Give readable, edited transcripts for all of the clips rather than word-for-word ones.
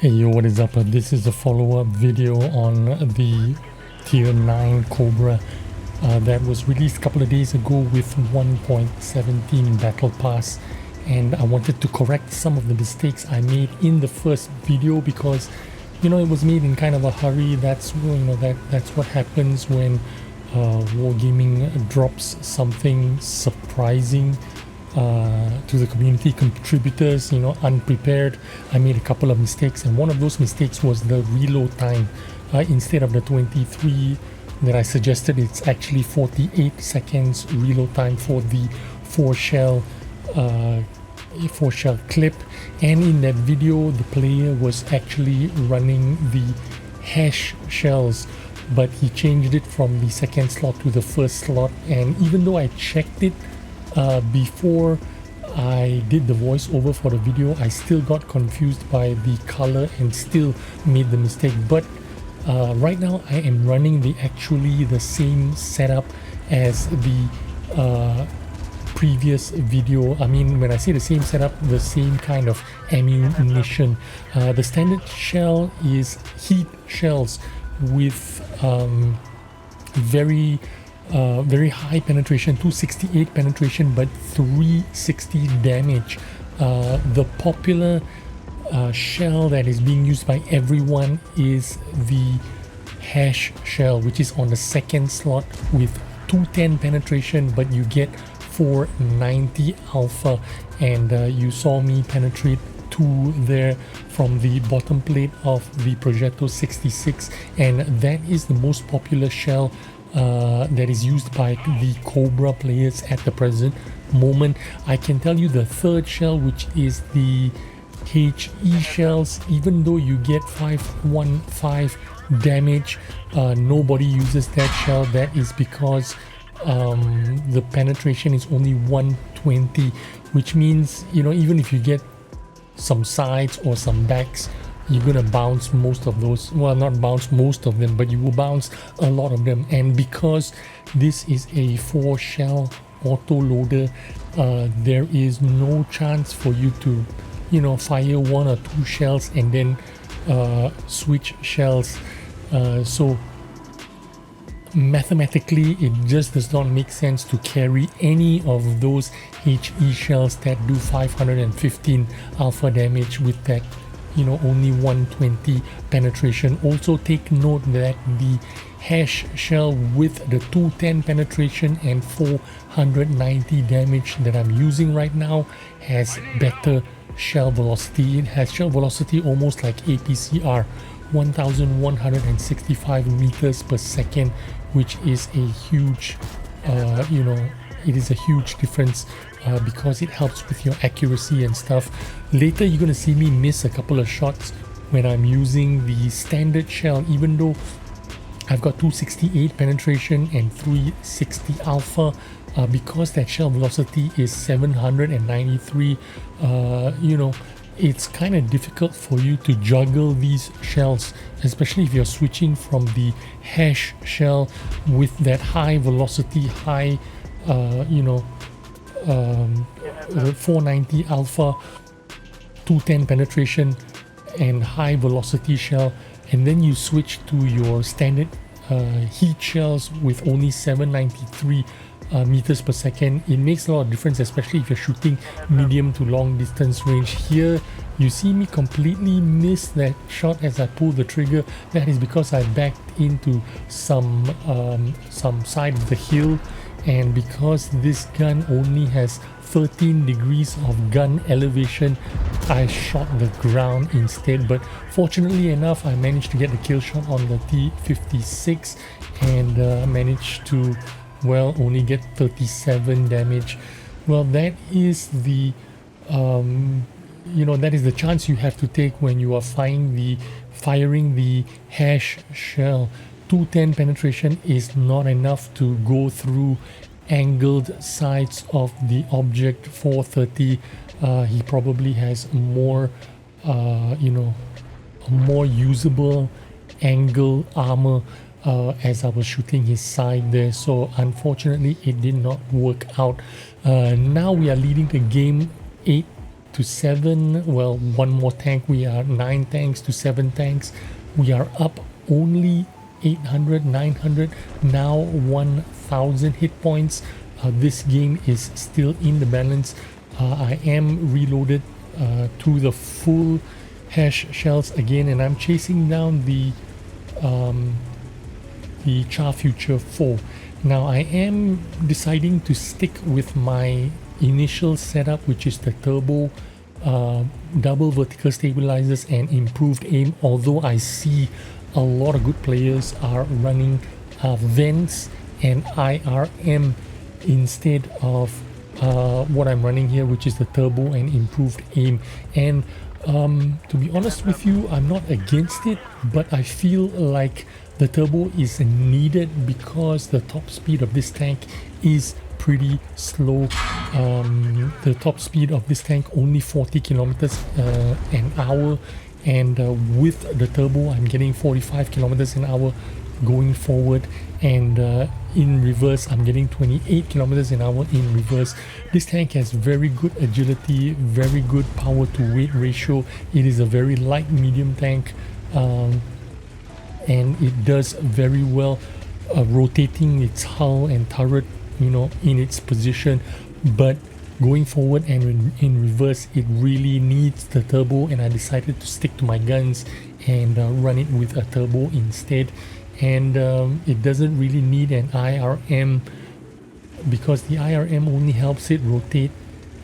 Hey yo, what is up? This is a follow-up video on the tier 9 Cobra that was released a couple of days ago with 1.17 battle pass, and I wanted to correct some of the mistakes I made in the first video because it was made in kind of a hurry. That's that's what happens when Wargaming drops something surprising to the community contributors, unprepared. I made a couple of mistakes, and one of those mistakes was the reload time. Instead of the 23 that I suggested, it's actually 48 seconds reload time for the 4-shell clip. And in that video, the player was actually running the hash shells, but he changed it from the second slot to the first slot. And even though I checked it before I did the voiceover for the video, I still got confused by the color and still made the mistake. But right now I am running the same setup as the previous video. I mean, when I say the same setup, the same kind of ammunition. The standard shell is heat shells with very high penetration, 268 penetration, but 360 damage. The popular shell that is being used by everyone is the hash shell, which is on the second slot with 210 penetration, but you get 490 alpha, and you saw me penetrate 2 there from the bottom plate of the Progetto 66, and that is the most popular shell that is used by the Cobra players at the present moment. I can tell you the third shell, which is the HE shells, even though you get 515 damage, nobody uses that shell. That is because the penetration is only 120, which means even if you get some sides or some backs, you're gonna bounce most of those. Well, not bounce most of them, but you will bounce a lot of them. And because this is a 4-shell auto loader, there is no chance for you to fire 1 or 2 shells and then switch shells. So mathematically it just does not make sense to carry any of those HE shells that do 515 alpha damage with that only 120 penetration. Also take note that the hash shell with the 210 penetration and 490 damage that I'm using right now has better shell velocity. It has shell velocity almost like APCR, 1165 meters per second, which is a huge it is a huge difference because it helps with your accuracy and stuff. Later you're going to see me miss a couple of shots when I'm using the standard shell, even though I've got 268 penetration and 360 alpha. Because that shell velocity is 793, it's kind of difficult for you to juggle these shells, especially if you're switching from the hash shell with that high velocity, high 490 alpha, 210 penetration and high velocity shell, and then you switch to your standard heat shells with only 793 meters per second. It makes a lot of difference, especially if you're shooting medium to long distance range. Here you see me completely miss that shot as I pull the trigger. That is because I backed into some side of the hill, and because this gun only has 13 degrees of gun elevation, I shot the ground instead. But fortunately enough, I managed to get the kill shot on the T56 and managed to only get 37 damage. Well, that is the that is the chance you have to take when you are firing the hash shell. 210 penetration is not enough to go through angled sides of the object. 430, he probably has more a more usable angle armor as I was shooting his side there. So unfortunately it did not work out. Now we are leading the game 8 to 7. Well, one more tank. We are 9 tanks to 7 tanks. We are up only 800, 900, now 1000 hit points. This game is still in the balance. I am reloaded to the full hash shells again, and I'm chasing down the Char Future 4. Now I am deciding to stick with my initial setup, which is the turbo double vertical stabilizers and improved aim, although I see a lot of good players are running vents and IRM instead of what I'm running here, which is the turbo and improved aim. And to be honest with you, I'm not against it, but I feel like the turbo is needed because the top speed of this tank is pretty slow. The top speed of this tank only 40 kilometers an hour, and with the turbo I'm getting 45 kilometers an hour going forward, and in reverse I'm getting 28 kilometers an hour in reverse. This tank has very good agility, very good power to weight ratio. It is a very light medium tank, and it does very well rotating its hull and turret, you know, in its position. But going forward and in reverse, it really needs the turbo, and I decided to stick to my guns and run it with a turbo instead. And it doesn't really need an IRM because the IRM only helps it rotate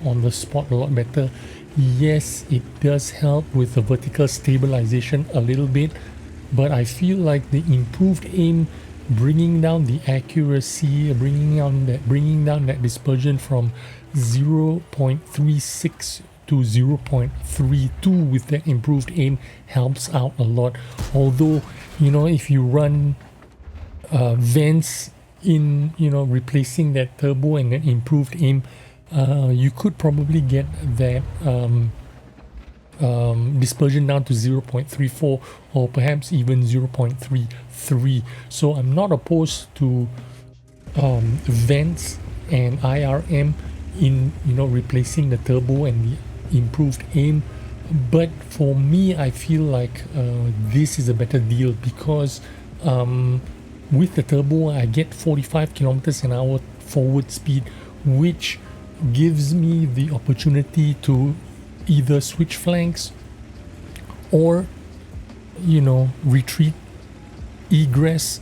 on the spot a lot better. Yes, it does help with the vertical stabilization a little bit, but I feel like the improved aim, bringing down the accuracy, bringing down that dispersion from 0.36 to 0.32 with that improved aim helps out a lot. Although, you know, if you run vents in, you know, replacing that turbo and that improved aim, you could probably get that dispersion down to 0.34 or perhaps even 0.33. So I'm not opposed to vents and IRM in, you know, replacing the turbo and the improved aim. But for me, I feel like this is a better deal because with the turbo I get 45 kilometers an hour forward speed, which gives me the opportunity to either switch flanks or, you know, retreat, egress,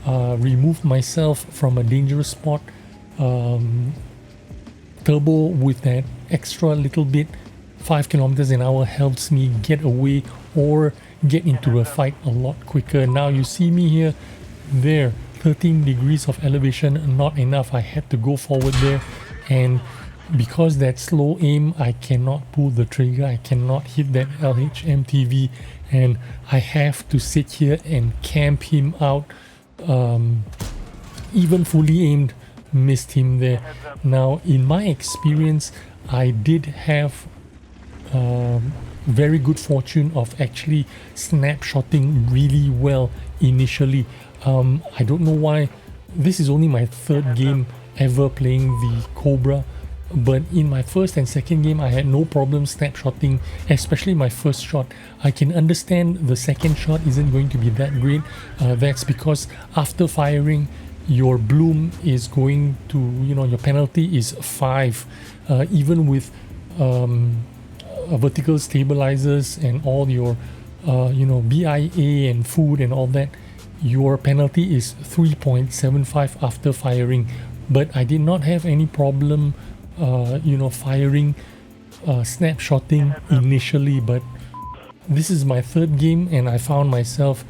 remove myself from a dangerous spot. Turbo with that extra little bit, 5 kilometers an hour, helps me get away or get into a fight a lot quicker. Now you see me here, there, 13 degrees of elevation, not enough. I had to go forward there, and because that slow aim, I cannot pull the trigger, I cannot hit that LHMTV, and I have to sit here and camp him out. Even fully aimed, missed him there. Now in my experience, I did have very good fortune of actually snapshotting really well initially. I don't know why. This is only my third game ever playing the Cobra, but in my first and second game I had no problem snapshotting, especially my first shot. I can understand the second shot isn't going to be that great. That's because after firing, your bloom is going to, you know, your penalty is 5. Even with vertical stabilizers and all your you know, BIA and food and all that, your penalty is 3.75 after firing. But I did not have any problem you know, firing snapshotting initially, but this is my third game and I found myself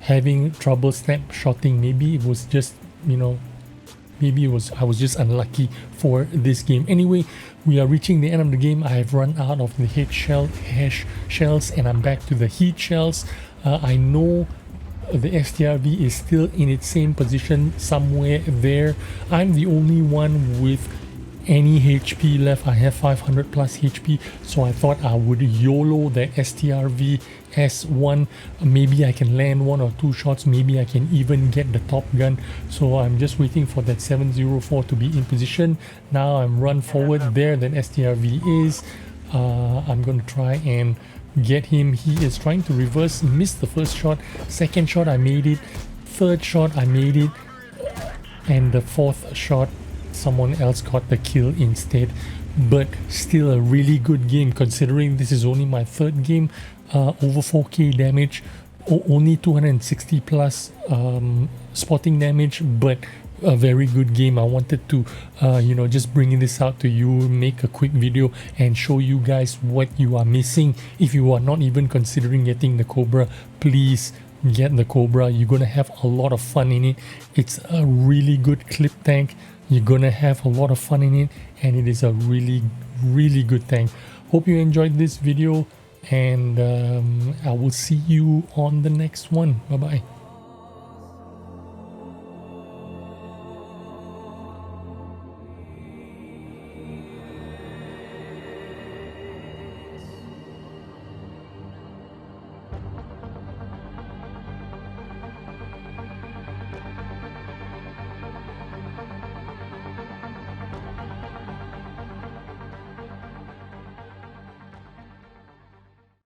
having trouble snapshotting. Maybe it was just, you know, maybe I was just unlucky for this game. Anyway, we are reaching the end of the game. I have run out of the hash shells and I'm back to the heat shells. I know the STRV is still in its same position somewhere there. I'm the only one with any HP left. I have 500 plus HP, so I thought I would YOLO that STRV S1. Maybe I can land 1 or 2 shots, maybe I can even get the top gun. So I'm just waiting for that 704 to be in position. Now I'm run forward there, that STRV is. I'm going to try and get him. He is trying to reverse, missed the first shot, second shot I made it, third shot I made it, and the fourth shot someone else got the kill instead. But still a really good game considering this is only my third game. Over 4k damage, only 260 plus spotting damage, but a very good game. I wanted to you know, just bring this out to you, make a quick video and show you guys what you are missing. If you are not even considering getting the Cobra, please get the Cobra. You're gonna have a lot of fun in it. It's a really good clip tank. You're gonna have a lot of fun in it, and it is a really good tank. Hope you enjoyed this video, and I will see you on the next one. Bye bye.